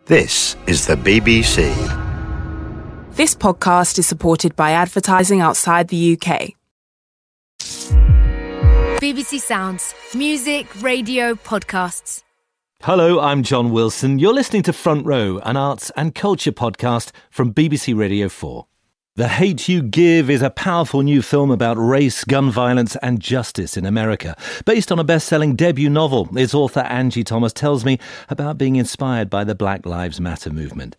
This is the BBC. This podcast is supported by advertising outside the UK. BBC Sounds. Music, radio, podcasts. Hello, I'm John Wilson. You're listening to Front Row, an arts and culture podcast from BBC Radio 4. The Hate You Give is a powerful new film about race, gun violence and justice in America. Based on a best-selling debut novel, its author Angie Thomas tells me about being inspired by the Black Lives Matter movement.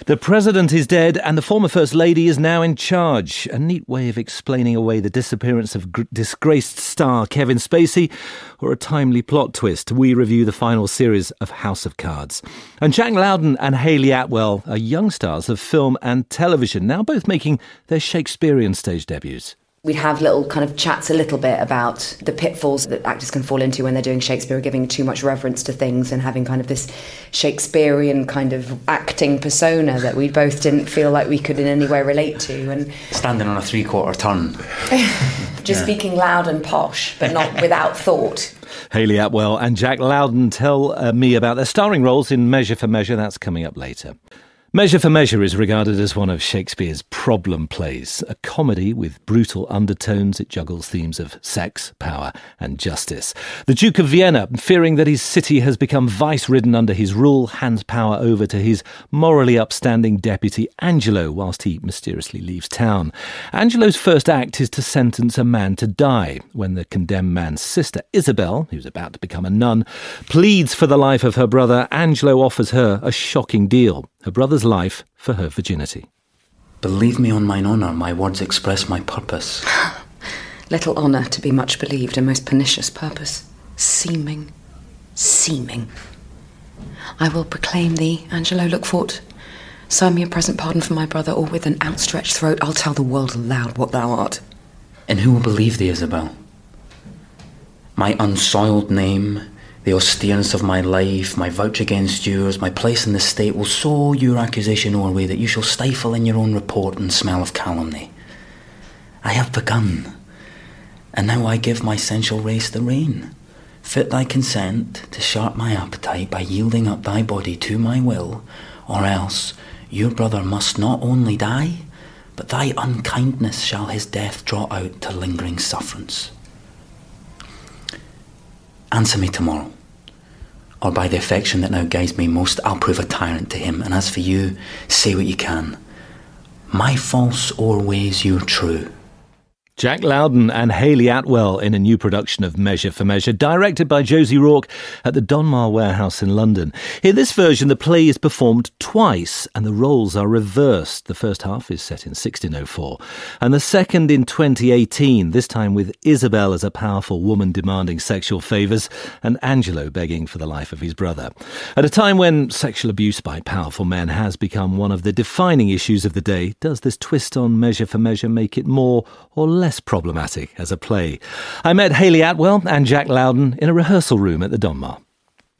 The president is dead and the former First Lady is now in charge. A neat way of explaining away the disappearance of disgraced star Kevin Spacey, or a timely plot twist. We review the final series of House of Cards. And Jack Lowden and Hayley Atwell are young stars of film and television, now both making their Shakespearean stage debuts. We'd have little kind of chats a little bit about the pitfalls that actors can fall into when they're doing Shakespeare, giving too much reverence to things and having kind of this Shakespearean kind of acting persona that we both didn't feel like we could in any way relate to. And standing on a three-quarter turn. Just speaking loud and posh, but not without thought. Hayley Atwell and Jack Lowden tell me about their starring roles in Measure for Measure. That's coming up later. Measure for Measure is regarded as one of Shakespeare's problem plays, a comedy with brutal undertones. It juggles themes of sex, power and justice. The Duke of Vienna, fearing that his city has become vice-ridden under his rule, hands power over to his morally upstanding deputy Angelo whilst he mysteriously leaves town. Angelo's first act is to sentence a man to die when the condemned man's sister Isabel, who's about to become a nun, pleads for the life of her brother. Angelo offers her a shocking deal: her brother's life for her virginity. Believe me on mine honour, my words express my purpose. Little honour to be much believed, a most pernicious purpose. Seeming. I will proclaim thee, Angelo, look for't. Sign me a present pardon for my brother, or with an outstretched throat I'll tell the world aloud what thou art. And who will believe thee, Isabel? My unsoiled name, the austereness of my life, my vouch against yours, my place in the state will sow your accusation o'er way that you shall stifle in your own report and smell of calumny. I have begun, and now I give my sensual race the rein. Fit thy consent to sharp my appetite by yielding up thy body to my will, or else your brother must not only die, but thy unkindness shall his death draw out to lingering sufferance. Answer me tomorrow, or by the affection that now guides me most, I'll prove a tyrant to him. And as for you, say what you can. My false o'erweighs your true. Jack Lowden and Hayley Atwell in a new production of Measure for Measure, directed by Josie Rourke at the Donmar Warehouse in London. In this version, the play is performed twice and the roles are reversed. The first half is set in 1604 and the second in 2018, this time with Isabel as a powerful woman demanding sexual favours and Angelo begging for the life of his brother. At a time when sexual abuse by powerful men has become one of the defining issues of the day, does this twist on Measure for Measure make it more or less problematic as a play? I met Hayley Atwell and Jack Lowden in a rehearsal room at the Donmar.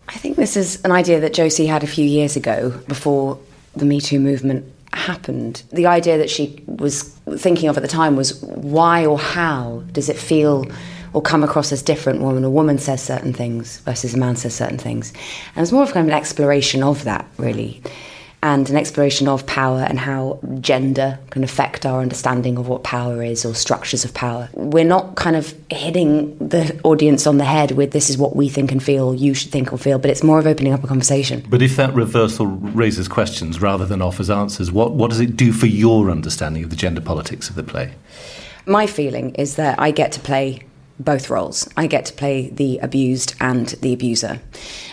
I think this is an idea that Josie had a few years ago, before the Me Too movement happened. The idea that she was thinking of at the time was, why or how does it feel or come across as different when a woman says certain things versus a man says certain things? And it's more of kind of an exploration of that, really, and an exploration of power and how gender can affect our understanding of what power is, or structures of power. We're not kind of hitting the audience on the head with this is what we think and feel, you should think or feel, but it's more of opening up a conversation. But if that reversal raises questions rather than offers answers, what does it do for your understanding of the gender politics of the play? My feeling is that I get to play both roles. I get to play the abused and the abuser,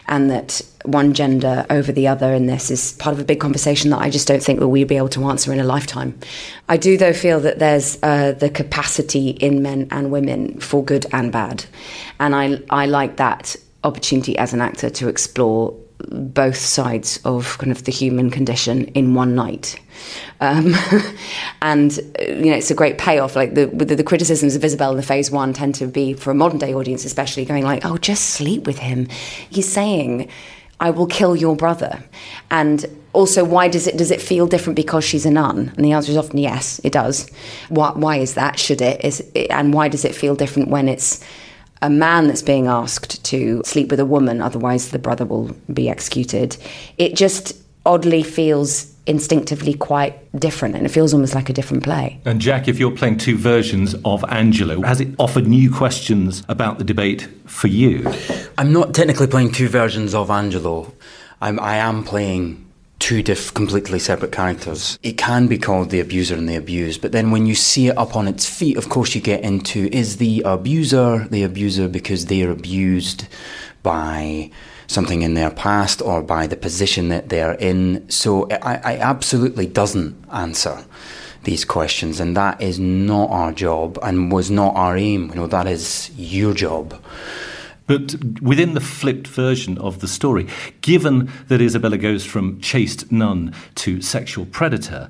and that one gender over the other in this is part of a big conversation that I just don't think that we'll be able to answer in a lifetime. I do, though, feel that there's the capacity in men and women for good and bad, and I like that opportunity as an actor to explore both sides of kind of the human condition in one night. And it's a great payoff. Like the criticisms of Isabel in the phase one tend to be, for a modern day audience especially, going like, oh, just sleep with him, he's saying I will kill your brother. And also, why does it feel different because she's a nun? And the answer is often yes, it does. Why is that? Should it? And why does it feel different when it's a man that's being asked to sleep with a woman, otherwise the brother will be executed? It just oddly feels instinctively quite different, and it feels almost like a different play. And Jack, if you're playing two versions of Angelo, has it offered new questions about the debate for you? I'm not technically playing two versions of Angelo. I am playing two completely separate characters. It can be called the abuser and the abused, but then when you see it up on its feet, of course you get into, is the abuser because they are abused by something in their past or by the position that they're in? So I absolutely doesn't answer these questions, and that is not our job and was not our aim. That is your job. But within the flipped version of the story, given that Isabella goes from chaste nun to sexual predator,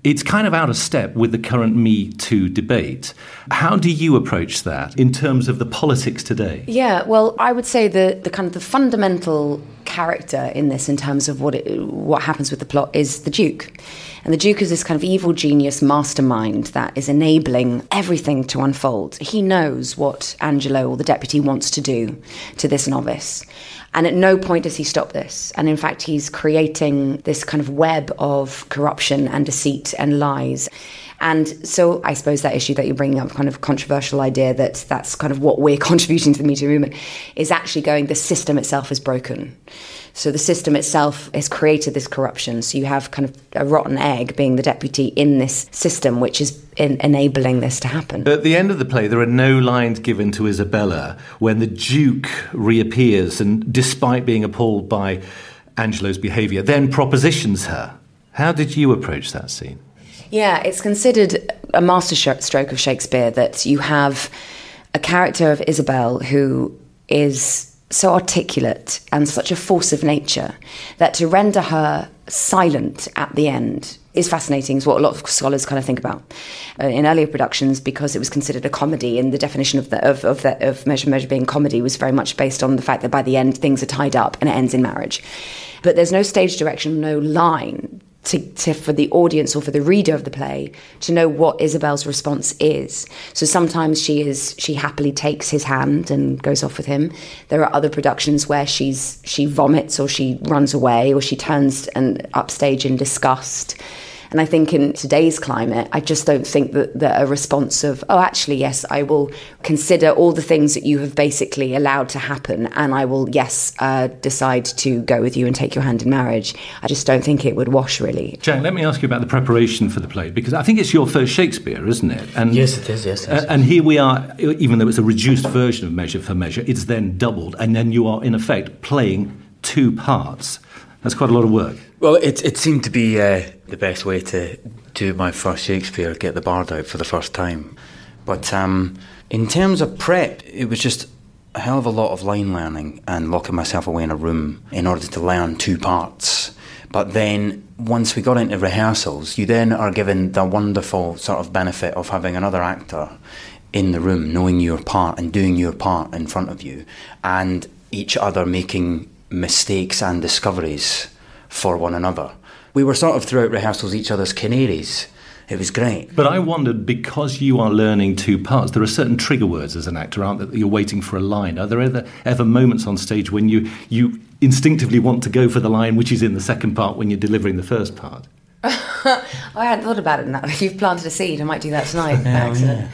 it's kind of out of step with the current Me Too debate. How do you approach that in terms of the politics today? Yeah, well, I would say the kind of the fundamental character in this, in terms of what happens with the plot, is the Duke. And the Duke is this kind of evil genius mastermind that is enabling everything to unfold. He knows what Angelo, or the deputy, wants to do to this novice. And at no point does he stop this. And in fact, he's creating this kind of web of corruption and deceit and lies. And so I suppose that issue that you're bringing up, kind of controversial idea that's kind of what we're contributing to the Me Too movement, is actually going, the system itself is broken. So the system itself has created this corruption. So you have kind of a rotten egg being the deputy in this system, which is enabling this to happen. At the end of the play, there are no lines given to Isabella when the Duke reappears and, despite being appalled by Angelo's behaviour, then propositions her. How did you approach that scene? Yeah, it's considered a masterstroke of Shakespeare that you have a character of Isabel who is so articulate and such a force of nature that to render her silent at the end is fascinating, is what a lot of scholars kind of think about. In earlier productions, because it was considered a comedy, and the definition of Measure being comedy was very much based on the fact that by the end things are tied up and it ends in marriage. But there's no stage direction, no line for the audience or for the reader of the play to know what Isabel's response is. So sometimes she happily takes his hand and goes off with him. There are other productions where she vomits, or she runs away, or she turns and upstage in disgust. And I think in today's climate, I just don't think that a response of, oh, actually, yes, I will consider all the things that you have basically allowed to happen, and I will, yes, decide to go with you and take your hand in marriage. I just don't think it would wash, really. Jack, let me ask you about the preparation for the play, because I think it's your first Shakespeare, isn't it? And, yes, it is, yes. And here we are, even though it's a reduced version of Measure for Measure, it's then doubled, and then you are, in effect, playing two parts. That's quite a lot of work. Well, it seemed to be the best way to do my first Shakespeare, get the bard out for the first time. But in terms of prep, it was just a hell of a lot of line learning and locking myself away in a room in order to learn two parts. But then once we got into rehearsals, you then are given the wonderful sort of benefit of having another actor in the room, knowing your part and doing your part in front of you, and each other making mistakes and discoveries for one another. We were sort of, throughout rehearsals, each other's canaries. It was great. But I wondered, because you are learning two parts, there are certain trigger words as an actor, aren't there, that you're waiting for a line? Are there ever moments on stage when you instinctively want to go for the line which is in the second part when you're delivering the first part? I hadn't thought about it now. You've planted a seed. I might do that tonight by accident.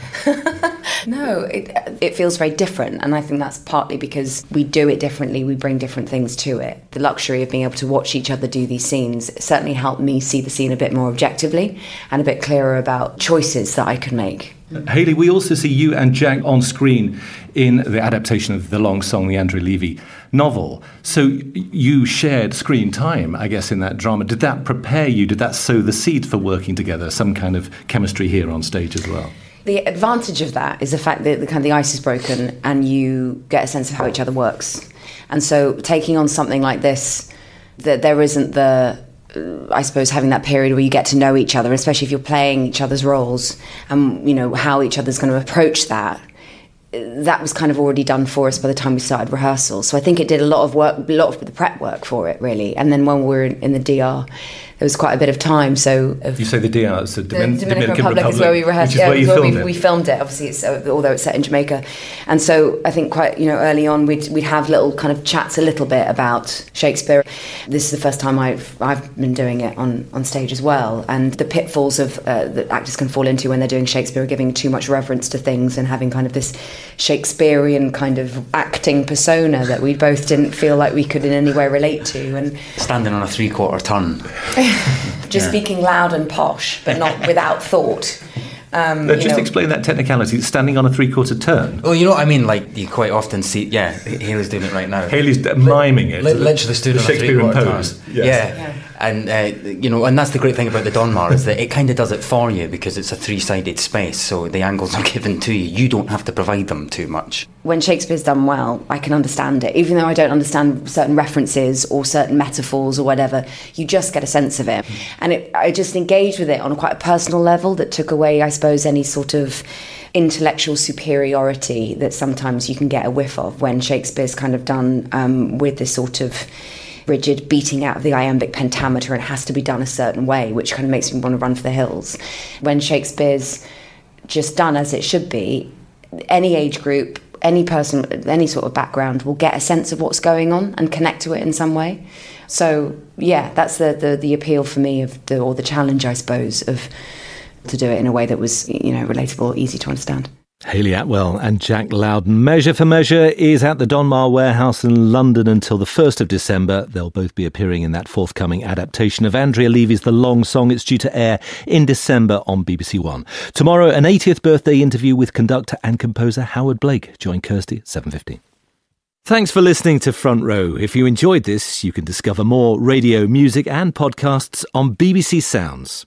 No, it feels very different, and I think that's partly because we do it differently. We bring different things to it. The luxury of being able to watch each other do these scenes certainly helped me see the scene a bit more objectively and a bit clearer about choices that I could make. Hayley, we also see you and Jack on screen in the adaptation of the long song, the Andrew Levy novel. So you shared screen time, I guess, in that drama. Did that prepare you? Did that sow the seed for working together? Some kind of chemistry here on stage as well? The advantage of that is the fact that the ice is broken and you get a sense of how each other works. And so taking on something like this, that there isn't I suppose, having that period where you get to know each other, especially if you're playing each other's roles and, how each other's going to approach that. that was kind of already done for us by the time we started rehearsal. So I think it did a lot of the prep work for it, really. And then when we were in the DR, there was quite a bit of time. So you say the DR, it's the Dominican Republic is where we rehearsed. Which is where you filmed it. We filmed it. Obviously, although it's set in Jamaica, and so I think quite early on we'd have little kind of chats a little bit about Shakespeare. This is the first time I've been doing it on stage as well, and the pitfalls of that actors can fall into when they're doing Shakespeare, giving too much reverence to things and having kind of this Shakespearean kind of acting persona that we both didn't feel like we could in any way relate to, and standing on a 3/4 turn. Just speaking loud and posh, but not without thought. Just explain that technicality, standing on a 3/4 turn. Oh, you know what I mean? Like, you quite often see... Yeah, Hayley's doing it right now. Hayley's miming it. Literally stood on a Shakespearean 3/4 pose. turn. Yeah. And, and that's the great thing about the Donmar, is that it kind of does it for you because it's a 3-sided space, so the angles are given to you. You don't have to provide them too much. When Shakespeare's done well, I can understand it. Even though I don't understand certain references or certain metaphors or whatever, you just get a sense of it. And I just engaged with it on quite a personal level that took away, I suppose, any sort of intellectual superiority that sometimes you can get a whiff of when Shakespeare's kind of done with this sort of rigid beating out of the iambic pentameter, and it has to be done a certain way, which kind of makes me want to run for the hills. When Shakespeare's just done as it should be, any age group, any person, any sort of background will get a sense of what's going on and connect to it in some way. So yeah, that's the appeal for me or the challenge, I suppose, of to do it in a way that was relatable, easy to understand. Hayley Atwell and Jack Lowden. Measure for Measure is at the Donmar Warehouse in London until the 1st of December. They'll both be appearing in that forthcoming adaptation of Andrea Levy's The Long Song. It's due to air in December on BBC One. Tomorrow, an 80th birthday interview with conductor and composer Howard Blake. Join Kirsty at 7:15. Thanks for listening to Front Row. If you enjoyed this, you can discover more radio, music and podcasts on BBC Sounds.